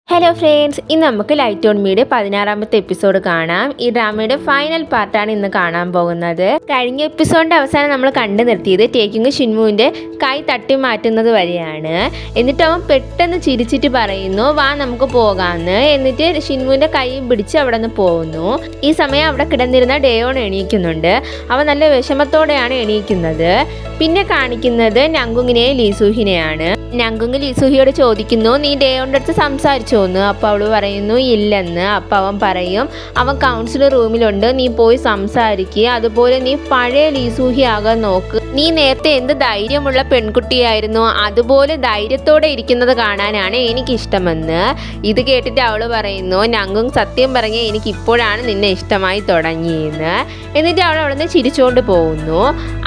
Hello friends, ഇന്ന് നമുക്ക് light on മീയുടെ 16ാമത്തെ episode കാണാം. ഈ ഡ്രാമയുടെ ഫൈനൽ പാർട്ടാണ് ഇന്ന് കാണാൻ പോകുന്നത്. കഴിഞ്ഞ എപ്പിസോഡിൻ്റെ അവസാനം നമ്മൾ കണ്ടു നിർത്തിയത് ടേക്കിങ് ഷിൻമുവിൻ്റെ കൈ തട്ടി മാറ്റുന്നത് വരെയാണ്. എന്നിട്ട് അവൻ പെട്ടെന്ന് ചിരിച്ചിട്ട് പറയുന്നു, വാ നമുക്ക് പോകാമെന്ന്. എന്നിട്ട് ഷിൻമുവിൻ്റെ കൈ പിടിച്ച് അവിടെ നിന്ന് പോകുന്നു. ഈ സമയം അവിടെ കിടന്നിരുന്ന ഡേയോൺ എണീക്കുന്നുണ്ട്. അവൻ നല്ല വിഷമത്തോടെയാണ് എണീക്കുന്നത്. പിന്നെ കാണിക്കുന്നത് നങ്കുങ്ങിനെയും ലീസൂഹിനെയാണ്. നങ്കുങ് ലീസൂഹിയോട് ചോദിക്കുന്നു, നീ ഡേയോൻ്റെ അടുത്ത് സംസാരിച്ചോന്ന്. അപ്പോൾ അവൾ പറയുന്നു ഇല്ലെന്ന്. അപ്പോൾ അവൻ പറയും, അവൻ കൗൺസിലർ റൂമിലുണ്ട്, നീ പോയി സംസാരിക്കുക. അതുപോലെ നീ പഴയ ലീസൂഹി ആകാൻ നോക്ക്. നീ നേരത്തെ എന്ത് ധൈര്യമുള്ള പെൺകുട്ടിയായിരുന്നു, അതുപോലെ ധൈര്യത്തോടെ ഇരിക്കുന്നത് കാണാനാണ് എനിക്കിഷ്ടമെന്ന്. ഇത് കേട്ടിട്ട് അവൾ പറയുന്നു, നങ്കുങ് സത്യം പറഞ്ഞ് എനിക്കിപ്പോഴാണ് നിന്നെ ഇഷ്ടമായി തുടങ്ങിയെന്ന്. എന്നിട്ട് അവൾ അവിടെ നിന്ന് ചിരിച്ചുകൊണ്ട് പോകുന്നു.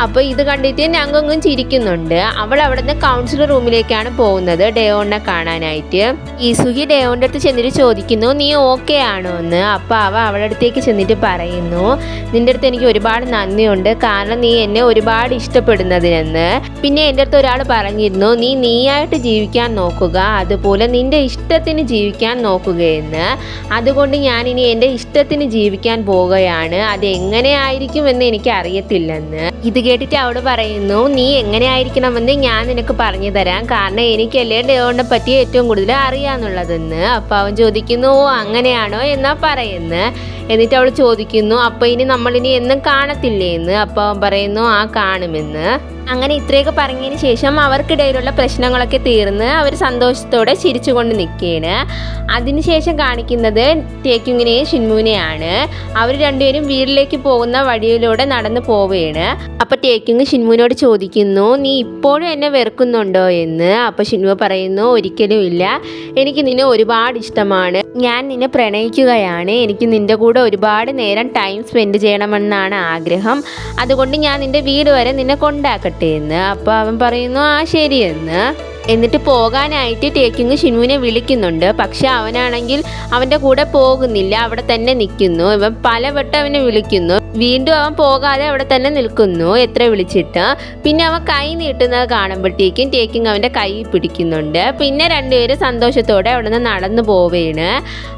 അപ്പോൾ ഇത് കണ്ടിട്ട് നങ്കുങ്ങും ചിരിക്കുന്നുണ്ട്. അവൾ അവിടെ നിന്ന് കൗൺസിലർ റൂമിലേക്കാണ് പോകുന്നത് ഡേയോണിനെ കാണാനായിട്ട്. ലീസൂഹി ഡേയോൻ്റെ അടുത്ത് ചെന്നിട്ട് ചോദിക്കുന്നു, നീ ഓക്കെ ആണോ എന്ന്. അപ്പോൾ അവളുടെ അടുത്തേക്ക് ചെന്നിട്ട് പറയുന്നു, നിൻ്റെ അടുത്ത് എനിക്ക് ഒരുപാട് നന്ദിയുണ്ട്, കാരണം നീ എന്നെ ഒരുപാട് ഇഷ്ടപ്പെടുന്നതിനെന്ന്. പിന്നെ എൻ്റെ അടുത്ത് ഒരാൾ പറഞ്ഞിരുന്നു, നീയായിട്ട് ജീവിക്കാൻ നോക്കുക, അതുപോലെ നിൻ്റെ ഇഷ്ടത്തിന് ജീവിക്കാൻ നോക്കുകയെന്ന്. അതുകൊണ്ട് ഞാനിനി എൻ്റെ ഇഷ്ടത്തിന് ജീവിക്കാൻ പോവുകയാണ്. അതെങ്ങനെയായിരിക്കുമെന്ന് എനിക്ക് അറിയത്തില്ലെന്ന്. ഇത് കേട്ടിട്ട് അവൾ പറയുന്നു, നീ എങ്ങനെയായിരിക്കണമെന്ന് ഞാൻ നിനക്ക് പറഞ്ഞു തരാം, കാരണം എനിക്കല്ലേ ഡേയോണിനെ പറ്റി ഏറ്റവും കൂടുതൽ അറിയാന്നുള്ളതെന്ന്. അപ്പോൾ അവൻ ചോദിക്കുന്നു, ഓ അങ്ങനെയാണോ എന്നാ പറയുന്നത്. എന്നിട്ട് അവൾ ചോദിക്കുന്നു, അപ്പോൾ ഇനി നമ്മളിനി എന്നും കാണത്തില്ലേ എന്ന്. അപ്പോൾ അവൻ പറയുന്നു, ആ കാണുമെന്ന്. അങ്ങനെ ഇത്രയൊക്കെ പറഞ്ഞതിന് ശേഷം അവർക്കിടയിലുള്ള പ്രശ്നങ്ങളൊക്കെ തീർന്ന് അവർ സന്തോഷത്തോടെ ചിരിച്ചുകൊണ്ട് നിൽക്കുകയാണ്. അതിനുശേഷം കാണിക്കുന്നത് ടേക്കിങ്ങിനെയും ഷിൻമുവിനെയാണ്. അവർ രണ്ടുപേരും വീട്ടിലേക്ക് പോകുന്ന വഴിയിലൂടെ നടന്നു പോവുകയാണ്. അപ്പോൾ ടേക്കിങ് ഷിൻമുവിനോട് ചോദിക്കുന്നു, നീ ഇപ്പോഴും എന്നെ വെറുക്കുന്നുണ്ടോ എന്ന്. അപ്പോൾ ഷിൻമു പറയുന്നു, ഒരിക്കലും ഇല്ല, എനിക്ക് നിന്നെ ഒരുപാട് ഇഷ്ടമാണ്, ഞാൻ നിന്നെ പ്രണയിക്കുകയാണ്, എനിക്ക് നിൻ്റെ കൂടെ ഒരുപാട് നേരം ടൈം സ്പെൻഡ് ചെയ്യണമെന്നാണ് ആഗ്രഹം, അതുകൊണ്ട് ഞാൻ നിൻ്റെ വീട് വരെ നിന്നെ കൊണ്ടാക്കട്ടെ എന്ന്. അപ്പോൾ അവൻ പറയുന്നു, ആ ശരിയെന്ന്. എന്നിട്ട് പോകാനായിട്ട് ടേക്കിങ് ഷിൻമുവിനെ വിളിക്കുന്നുണ്ട്. പക്ഷെ അവനാണെങ്കിൽ അവൻ്റെ കൂടെ പോകുന്നില്ല, അവിടെ തന്നെ നിൽക്കുന്നു. ഇവൻ പലവട്ടം അവനെ വിളിക്കുന്നു, വീണ്ടും അവൻ പോകാതെ അവിടെ തന്നെ നിൽക്കുന്നു എത്ര വിളിച്ചിട്ട്. പിന്നെ അവൻ കൈ നീട്ടുന്നത് കാണുമ്പോഴത്തേക്കും ടേക്കിങ് അവൻ്റെ കൈ പിടിക്കുന്നുണ്ട്. പിന്നെ രണ്ടുപേരും സന്തോഷത്തോടെ അവിടെ നിന്ന് നടന്നു പോവുകയാണ്.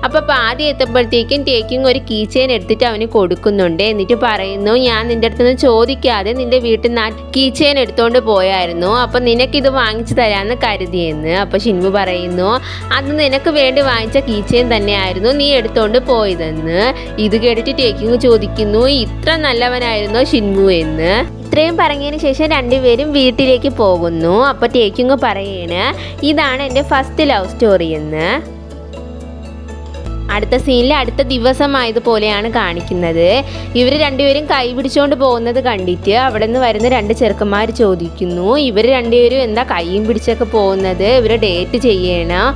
അപ്പോൾ ആദ്യം എത്തുമ്പോഴത്തേക്കും ടേക്കിങ് ഒരു കീ ചെയിൻ എടുത്തിട്ട് അവന് കൊടുക്കുന്നുണ്ട്. എന്നിട്ട് പറയുന്നു, ഞാൻ നിൻ്റെ അടുത്ത് നിന്ന് ചോദിക്കാതെ നിൻ്റെ വീട്ടിൽ നിന്ന് കീ ചെയിൻ എടുത്തുകൊണ്ട് പോയായിരുന്നു, അപ്പം നിനക്കിത് വാങ്ങിച്ചു തരാമെന്ന് കരുതിയെന്ന്. അപ്പോൾ ഷിൻമു പറയുന്നു, അത് നിനക്ക് വേണ്ടി വാങ്ങിച്ച കീ ചെയിൻ തന്നെയായിരുന്നു നീ എടുത്തോണ്ട് പോയതെന്ന്. ഇത് കേട്ടിട്ട് ടേക്കിങ് ചോദിക്കുന്നു, ഇത്ര നല്ലവനായിരുന്നോ ഷിൻമു എന്ന്. ഇത്രയും പറഞ്ഞതിന് ശേഷം രണ്ടുപേരും വീട്ടിലേക്ക് പോകുന്നു. അപ്പോൾ ടേക്കിങ് പറയാണ്, ഇതാണ് എൻ്റെ ഫസ്റ്റ് ലവ് സ്റ്റോറി എന്ന്. അടുത്ത സീനിൽ അടുത്ത ദിവസമായതുപോലെയാണ് കാണിക്കുന്നത്. ഇവർ രണ്ടുപേരും കൈ പിടിച്ചുകൊണ്ട് പോകുന്നത് കണ്ടിട്ട് അവിടെ നിന്ന് വരുന്ന രണ്ട് ചെറുക്കന്മാർ ചോദിക്കുന്നു, ഇവർ രണ്ടുപേരും എന്താ കൈയും പിടിച്ചൊക്കെ പോകുന്നത്, ഇവർ ഡേറ്റ് ചെയ്യണം,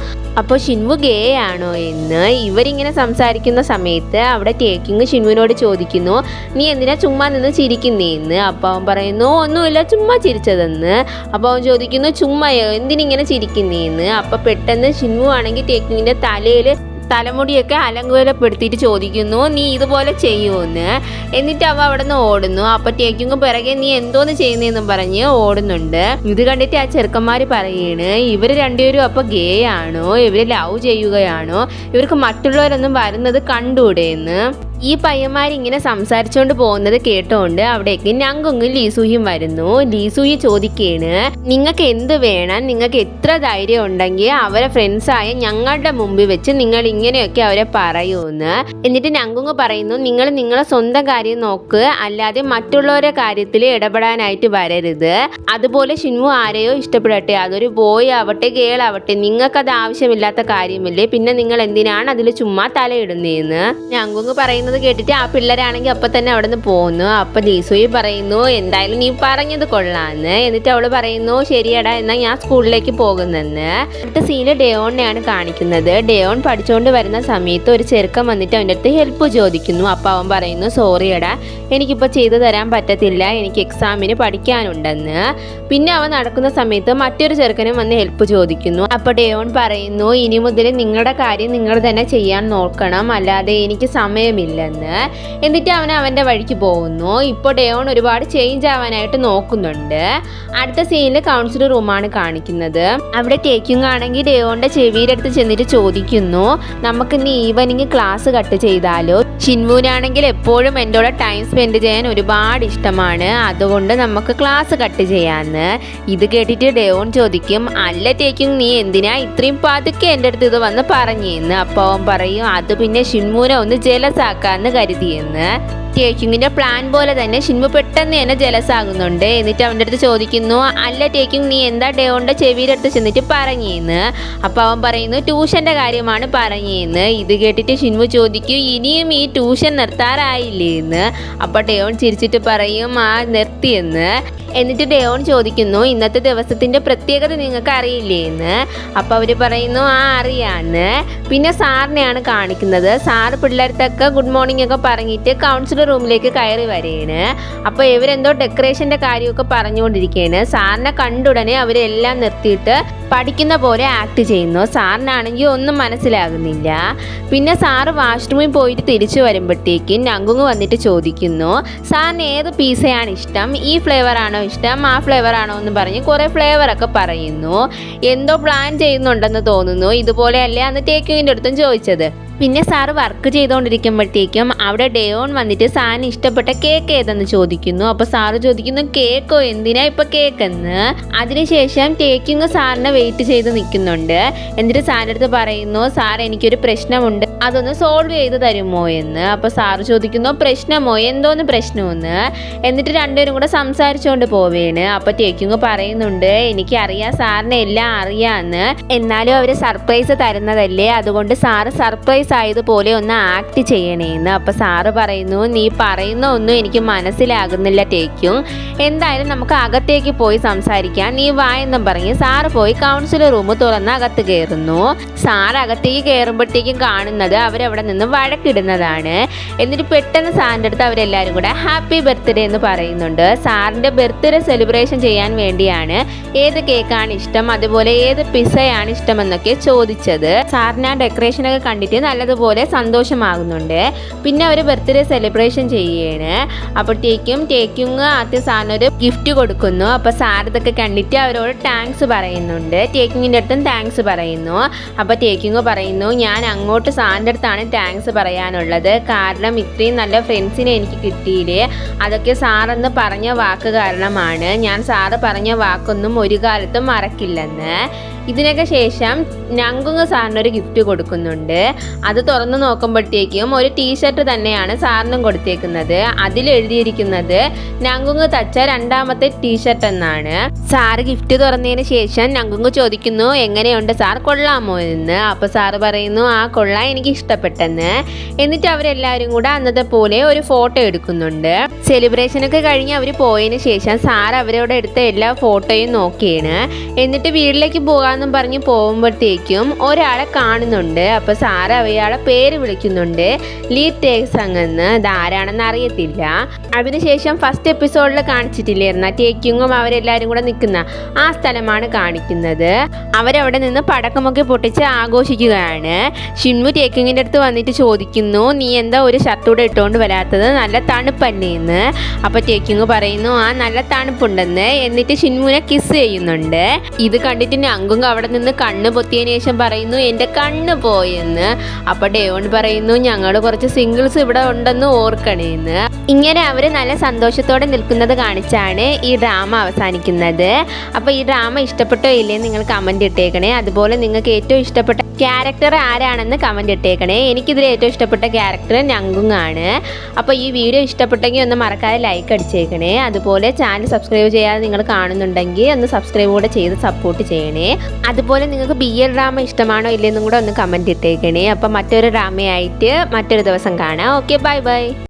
അപ്പോൾ ഷിൻമു ഗേ ആണോ എന്ന്. ഇവരിങ്ങനെ സംസാരിക്കുന്ന സമയത്ത് അവിടെ ടേക്കിങ് ഷിൻമുവിനോട് ചോദിക്കുന്നു, നീ എന്തിനാ ചുമ്മാ നിന്ന് ചിരിക്കുന്നേന്ന്. അപ്പോൾ അവൻ പറയുന്നു, ഒന്നുമില്ല, ചുമ്മാ ചിരിച്ചതെന്ന്. അപ്പോൾ അവൻ ചോദിക്കുന്നു, ചുമ്മായോ, എന്തിനിങ്ങനെ ചിരിക്കുന്നേന്ന്. അപ്പോൾ പെട്ടെന്ന് ഷിൻമു ആണെങ്കിൽ ടേക്കിങ്ങിൻ്റെ തലമുടിയൊക്കെ അലങ്കോലപ്പെടുത്തിയിട്ട് ചോദിക്കുന്നു, നീ ഇതുപോലെ ചെയ്യുമെന്ന്. എന്നിട്ട് അവ അവിടെ നിന്ന് ഓടുന്നു. അപ്പോൾ ടേക്കിങ് പിറകെ നീ എന്തോന്ന് ചെയ്യുന്നതെന്നും പറഞ്ഞ് ഓടുന്നുണ്ട്. ഇത് കണ്ടിട്ട് ആ ചെറുക്കന്മാർ പറയാണ്, ഇവർ രണ്ടുപേരും അപ്പോൾ ഗേ ആണോ, ഇവർ ലവ് ചെയ്യുകയാണോ, ഇവർക്ക് മറ്റുള്ളവരൊന്നും വരുന്നത് കണ്ടുകൂടെയെന്ന്. ഈ പയ്യന്മാരിങ്ങനെ സംസാരിച്ചുകൊണ്ട് പോകുന്നത് കേട്ടോണ്ട് അവിടേക്ക് നങ്കുങ്ങും ലീസൂഹിയും വരുന്നു. ലീസൂഹി ചോദിക്കുകയാണ്, നിങ്ങൾക്ക് എന്ത് വേണം, നിങ്ങൾക്ക് എത്ര ധൈര്യം ഉണ്ടെങ്കിൽ അവരെ ഫ്രണ്ട്സായ ഞങ്ങളുടെ മുമ്പിൽ വെച്ച് നിങ്ങൾ ഇങ്ങനെയൊക്കെ അവരെ പറയൂന്ന്. എന്നിട്ട് നങ്കുങ്ങ് പറയുന്നു, നിങ്ങൾ നിങ്ങളെ സ്വന്തം കാര്യം നോക്ക്, അല്ലാതെ മറ്റുള്ളവരുടെ കാര്യത്തിൽ ഇടപെടാനായിട്ട് വരരുത്. അതുപോലെ ഷിൻമു ആരെയോ ഇഷ്ടപ്പെടട്ടെ, അതൊരു ബോയ് ആവട്ടെ ഗേൾ ആവട്ടെ, നിങ്ങൾക്കത് ആവശ്യമില്ലാത്ത കാര്യമില്ലേ, പിന്നെ നിങ്ങൾ എന്തിനാണ് അതിൽ ചുമ്മാ തലയിടുന്നതെന്ന് നങ്കുങ്ങ് പറയുന്നു. കേട്ടിട്ട് ആ പിള്ളേരാണെങ്കിൽ അപ്പൊ തന്നെ അവിടെ നിന്ന് പോകുന്നു. അപ്പൊ ലീസൂഹി പറയുന്നു, എന്തായാലും നീ പറഞ്ഞത് കൊള്ളാന്ന്. എന്നിട്ട് അവള് പറയുന്നു, ശരിയടാ, എന്നാൽ ഞാൻ സ്കൂളിലേക്ക് പോകുന്നെന്ന്. അടുത്ത സീനിൽ ഡേയോണിനെയാണ് കാണിക്കുന്നത്. ഡേയോൺ പഠിച്ചുകൊണ്ട് വരുന്ന സമയത്ത് ഒരു ചെറുക്കൻ വന്നിട്ട് അവൻ്റെ അടുത്ത് ഹെൽപ്പ് ചോദിക്കുന്നു. അപ്പോൾ അവൻ പറയുന്നു, സോറിയടാ, എനിക്കിപ്പോൾ ചെയ്തു തരാൻ പറ്റത്തില്ല, എനിക്ക് എക്സാമിന് പഠിക്കാനുണ്ടെന്ന്. പിന്നെ അവൻ നടക്കുന്ന സമയത്ത് മറ്റൊരു ചെറുക്കനും വന്ന് ഹെൽപ്പ് ചോദിക്കുന്നു. അപ്പോൾ ഡേയോൺ പറയുന്നു, ഇനി മുതൽ നിങ്ങളുടെ കാര്യം നിങ്ങൾ തന്നെ ചെയ്യാൻ നോക്കണം, അല്ലാതെ എനിക്ക് സമയമില്ല, ഇഷ്ടപ്പെട്ടില്ലെന്ന്. എന്നിട്ട് അവൻ്റെ വഴിക്ക് പോകുന്നു. ഇപ്പോൾ ഡേയോൺ ഒരുപാട് ചേഞ്ച് ആവാനായിട്ട് നോക്കുന്നുണ്ട്. അടുത്ത സീനിൽ കൗൺസിൽ റൂമാണ് കാണിക്കുന്നത്. അവിടെ ടേക്കിംഗ് ആണെങ്കിൽ ഡേയോന്റെ ചെവിയുടെ അടുത്ത് ചെന്നിട്ട് ചോദിക്കുന്നു, നമുക്കിന്ന് ഈവനിങ് ക്ലാസ് കട്ട് ചെയ്താലോ? ഷിൻവൂനാണെങ്കിൽ എപ്പോഴും എൻ്റെ കൂടെ ടൈം സ്പെൻഡ് ചെയ്യാൻ ഒരുപാട് ഇഷ്ടമാണ്, അതുകൊണ്ട് നമുക്ക് ക്ലാസ് കട്ട് ചെയ്യാമെന്ന്. ഇത് കേട്ടിട്ട് ഡേയോൺ ചോദിക്കും, അല്ല ടേക്കിംഗ്, നീ എന്തിനാ ഇത്രയും പതുക്കെ എൻ്റെ അടുത്ത് ഇത് വന്ന് പറഞ്ഞെന്ന്. അപ്പോൾ അവൻ പറയും, അത് പിന്നെ ഷിൻവൂനെ ഒന്ന് ജലസാക്കാന്ന് കരുതിയെന്ന്. ടേക്കിങ്ങിൻ്റെ പ്ലാൻ പോലെ തന്നെ ഷിൻവു പെട്ടെന്ന് തന്നെ ജലസാകുന്നുണ്ട്. എന്നിട്ട് അവൻ്റെ അടുത്ത് ചോദിക്കുന്നു, അല്ല ടേക്കിങ്, നീ എന്താ ഡേയോൻ്റെ ചെവിയുടെ അടുത്ത് ചെന്നിട്ട് പറഞ്ഞെന്ന്. അപ്പോൾ അവൻ പറയുന്നു, ട്യൂഷൻ്റെ കാര്യമാണ് പറഞ്ഞെന്ന്. ഇത് കേട്ടിട്ട് ഷിൻവു ചോദിക്കും, ഇനിയും ഈ ട്യൂഷൻ നിർത്താറായില്ലേ എന്ന്. അപ്പോൾ ഡേയോൺ ചിരിച്ചിട്ട് പറയും, ആ നിർത്തിയെന്ന്. എന്നിട്ട് ഡേയോൺ ചോദിക്കുന്നു, ഇന്നത്തെ ദിവസത്തിൻ്റെ പ്രത്യേകത നിങ്ങൾക്ക് അറിയില്ലേ എന്ന്. അപ്പോൾ അവർ പറയുന്നു, ആ അറിയാമെന്ന്. പിന്നെ സാറിനെയാണ് കാണിക്കുന്നത്. സാറ് പിള്ളേർക്കൊക്കെ ഗുഡ് മോർണിംഗ് ഒക്കെ പറഞ്ഞിട്ട് കൗൺസിലർ റൂമിലേക്ക് കയറി വരികയാണ്. അപ്പോൾ ഇവരെന്തോ ഡെക്കറേഷൻ്റെ കാര്യമൊക്കെ പറഞ്ഞുകൊണ്ടിരിക്കുകയാണ്. സാറിനെ കണ്ടുടനെ അവരെല്ലാം നിർത്തിയിട്ട് പഠിക്കുന്ന പോലെ ആക്ട് ചെയ്യുന്നു. സാറിനാണെങ്കിൽ ഒന്നും മനസ്സിലാകുന്നില്ല. പിന്നെ സാറ് വാഷ്റൂമിൽ പോയിട്ട് തിരിച്ചു വരുമ്പോഴത്തേക്കും നങ്കുങ് വന്നിട്ട് ചോദിക്കുന്നു, സാറിന് ഏത് പിസയാണ് ഇഷ്ടം? ഈ ഫ്ലേവറാണോ ഇഷ്ടം, ആ ഫ്ലേവറാണോ എന്ന് പറഞ്ഞ് കുറേ ഫ്ലേവറൊക്കെ പറയുന്നു. എന്തോ പ്ലാൻ ചെയ്യുന്നുണ്ടെന്ന് തോന്നുന്നു. ഇതുപോലെയല്ലേ അന്ന് ടേക്കിങ്ങിൻ്റെ അടുത്തും ചോദിച്ചത്. പിന്നെ സാറ് വർക്ക് ചെയ്തുകൊണ്ടിരിക്കുമ്പോഴത്തേക്കും അവിടെ ഡേയോൺ വന്നിട്ട് സാറിന് ഇഷ്ടപ്പെട്ട കേക്ക് ഏതെന്ന് ചോദിക്കുന്നു. അപ്പോൾ സാറ് ചോദിക്കുന്നു, കേക്കോ, എന്തിനാ ഇപ്പോൾ കേക്കെന്ന്. അതിനുശേഷം ടേക്കിങ് സാറിനെ വെയിറ്റ് ചെയ്ത് നിൽക്കുന്നുണ്ട്. എന്നിട്ട് സാറിൻ്റെ അടുത്ത് പറയുന്നു, സാർ എനിക്കൊരു പ്രശ്നമുണ്ട്, അതൊന്ന് സോൾവ് ചെയ്ത് തരുമോ എന്ന്. അപ്പോൾ സാറ് ചോദിക്കുന്നു, പ്രശ്നമോ, എന്തോന്ന് പ്രശ്നമെന്ന്. എന്നിട്ട് രണ്ടുപേരും കൂടെ സംസാരിച്ചുകൊണ്ട് പോവുകയാണ്. അപ്പോൾ ടേക്കിങ് പറയുന്നുണ്ട്, എനിക്കറിയാം സാറിനെ എല്ലാം അറിയാമെന്ന്, എന്നാലും അവർ സർപ്രൈസ് തരുന്നതല്ലേ, അതുകൊണ്ട് സാറ് സർപ്രൈസ് ആയതുപോലെ ഒന്ന് ആക്ട് ചെയ്യണേന്ന്. അപ്പോൾ സാറ് പറയുന്നു, നീ പറയുന്ന ഒന്നും എനിക്ക് മനസ്സിലാകുന്നില്ല ടേക്കും, എന്തായാലും നമുക്ക് അകത്തേക്ക് പോയി സംസാരിക്കാം, നീ വാ എന്നും പറഞ്ഞ് സാറ് പോയി കൗൺസിലർ റൂം തുറന്ന് അകത്ത് കയറുന്നു. സാറ് അകത്തേക്ക് കയറുമ്പോഴത്തേക്കും കാണുന്നത് അവരവിടെ നിന്ന് വഴക്കിടുന്നതാണ്. എന്നിട്ട് പെട്ടെന്ന് സാറിൻ്റെ അടുത്ത് അവരെല്ലാവരും കൂടെ ഹാപ്പി ബർത്ത്ഡേ എന്ന് പറയുന്നുണ്ട്. സാറിൻ്റെ ബർത്ത്ഡേ സെലിബ്രേഷൻ ചെയ്യാൻ വേണ്ടിയാണ് ഏത് കേക്കാണ് ഇഷ്ടം, അതുപോലെ ഏത് പിസയാണ് ഇഷ്ടമെന്നൊക്കെ ചോദിച്ചത്. സാറിന് ആ ഡെക്കറേഷനൊക്കെ കണ്ടിട്ട് നല്ലതുപോലെ സന്തോഷമാകുന്നുണ്ട്. പിന്നെ അവർ ബർത്ത്ഡേ സെലിബ്രേഷൻ ചെയ്യുകയാണ്. അപ്പോഴത്തേക്കും ടേക്കിങ് ആദ്യം സാറിനൊരു ഗിഫ്റ്റ് കൊടുക്കുന്നു. അപ്പോൾ സാർ ഇതൊക്കെ കണ്ടിട്ട് അവരോട് താങ്ക്സ് പറയുന്നുണ്ട്. ടേക്കിങ്ങിൻ്റെ അടുത്തും താങ്ക്സ് പറയുന്നു. അപ്പോൾ ടേക്കിങ് പറയുന്നു, ഞാൻ അങ്ങോട്ട് സാറിൻ്റെ അടുത്താണ് താങ്ക്സ് പറയാനുള്ളത്, കാരണം ഇത്രയും നല്ല ഫ്രണ്ട്സിനെ എനിക്ക് കിട്ടിയില്ലേ, അതൊക്കെ സാറെന്ന് പറഞ്ഞ വാക്ക് കാരണമാണ്. ഞാൻ സാറ് പറഞ്ഞ വാക്കൊന്നും ഒരു കാലത്തും മറക്കില്ലെന്ന്. ഇതിനൊക്കെ ശേഷം നങ്കുങ് സാറിനൊരു ഗിഫ്റ്റ് കൊടുക്കുന്നുണ്ട്. അത് തുറന്നു നോക്കുമ്പോഴത്തേക്കും ഒരു ടീഷർട്ട് തന്നെയാണ് സാറിനും കൊടുത്തേക്കുന്നത്. അതിലെഴുതിയിരിക്കുന്നത് നങ്കുങ് തച്ച രണ്ടാമത്തെ ടീഷർട്ട് എന്നാണ്. സാറ് ഗിഫ്റ്റ് തുറന്നതിന് ശേഷം നങ്കുങ് ചോദിക്കുന്നു, എങ്ങനെയുണ്ട് സാർ, കൊള്ളാമോ എന്ന്. അപ്പോൾ സാറ് പറയുന്നു, ആ കൊള്ളാം, എനിക്ക് ഇഷ്ടപ്പെട്ടെന്ന്. എന്നിട്ട് അവരെല്ലാവരും കൂടെ അന്നത്തെ പോലെ ഒരു ഫോട്ടോ എടുക്കുന്നുണ്ട്. സെലിബ്രേഷനൊക്കെ കഴിഞ്ഞ് അവർ പോയതിന് ശേഷം സാർ അവരോട് എടുത്ത എല്ലാ ഫോട്ടോയും നോക്കിയാണ്. എന്നിട്ട് വീട്ടിലേക്ക് പോകാമെന്നും പറഞ്ഞ് പോകുമ്പോഴത്തേക്കും ഒരാളെ കാണുന്നുണ്ട്. അപ്പോൾ സാറ് അയാളെ പേര് വിളിക്കുന്നുണ്ട്, ലീ ടേക്സങ് എന്ന്. ഇതാരാണെന്ന് അറിയത്തില്ല. അതിനുശേഷം ഫസ്റ്റ് എപ്പിസോഡിൽ കാണിച്ചിട്ടില്ലായിരുന്ന ടേക്കിങ്ങും അവരെല്ലാവരും കൂടെ നിൽക്കുന്ന ആ സ്ഥലമാണ് കാണിക്കുന്നത്. അവരവിടെ നിന്ന് പടക്കമൊക്കെ പൊട്ടിച്ച് ആഘോഷിക്കുകയാണ്. ഷിൻവു ടേക്കിങ്ങിൻ്റെ അടുത്ത് വന്നിട്ട് ചോദിക്കുന്നു, നീ എന്താ ഒരു ഷർട്ടൂടെ ഇട്ടുകൊണ്ട് വരാത്തത്, നല്ല തണുപ്പല്ലേന്ന്. അപ്പോൾ ടേക്കിങ് പറയുന്നു, ആ നല്ല തണുപ്പുണ്ടെന്ന്. എന്നിട്ട് ഷിൻവുനെ കിസ് ചെയ്യുന്നുണ്ട്. ഇത് കണ്ടിട്ട് നങ്കുങ് അവിടെ നിന്ന് കണ്ണ് പൊത്തിയതിന് ശേഷം പറയുന്നു, എൻ്റെ കണ്ണ് പോയെന്ന്. അപ്പോൾ ഡേയോൺ പറയുന്നു, ഞങ്ങൾ കുറച്ച് സിംഗിൾസ് ഇവിടെ ഉണ്ടെന്ന് ഓർക്കണേന്ന്. ഇങ്ങനെ അവർ നല്ല സന്തോഷത്തോടെ നിൽക്കുന്നത് കാണിച്ചാണ് ഈ ഡ്രാമ അവസാനിക്കുന്നത്. അപ്പോൾ ഈ ഡ്രാമ ഇഷ്ടപ്പെട്ടോ ഇല്ലേ നിങ്ങൾ കമൻറ്റ് ഇട്ടേക്കണേ. അതുപോലെ നിങ്ങൾക്ക് ഏറ്റവും ഇഷ്ടപ്പെട്ട ക്യാരക്ടർ ആരാണെന്ന് കമൻറ്റ് ഇട്ടേക്കണേ. എനിക്കിതിൽ ഏറ്റവും ഇഷ്ടപ്പെട്ട ക്യാരക്ടർ നങ്കുങ് ആണ്. അപ്പോൾ ഈ വീഡിയോ ഇഷ്ടപ്പെട്ടെങ്കിൽ ഒന്ന് മറക്കാതെ ലൈക്ക് അടിച്ചേക്കണേ. അതുപോലെ ചാനൽ സബ്സ്ക്രൈബ് ചെയ്യാതെ നിങ്ങൾ കാണുന്നുണ്ടെങ്കിൽ ഒന്ന് സബ്സ്ക്രൈബ് കൂടെ ചെയ്ത് സപ്പോർട്ട് ചെയ്യണേ. അതുപോലെ നിങ്ങൾക്ക് BL ഡ്രാമ ഇഷ്ടമാണോ ഇല്ലെന്നും കൂടെ ഒന്ന് കമൻറ്റ് ഇട്ടേക്കണേ. അപ്പോൾ മറ്റൊരു ഡ്രാമയായിട്ട് മറ്റൊരു ദിവസം കാണാം. Okay, bye bye.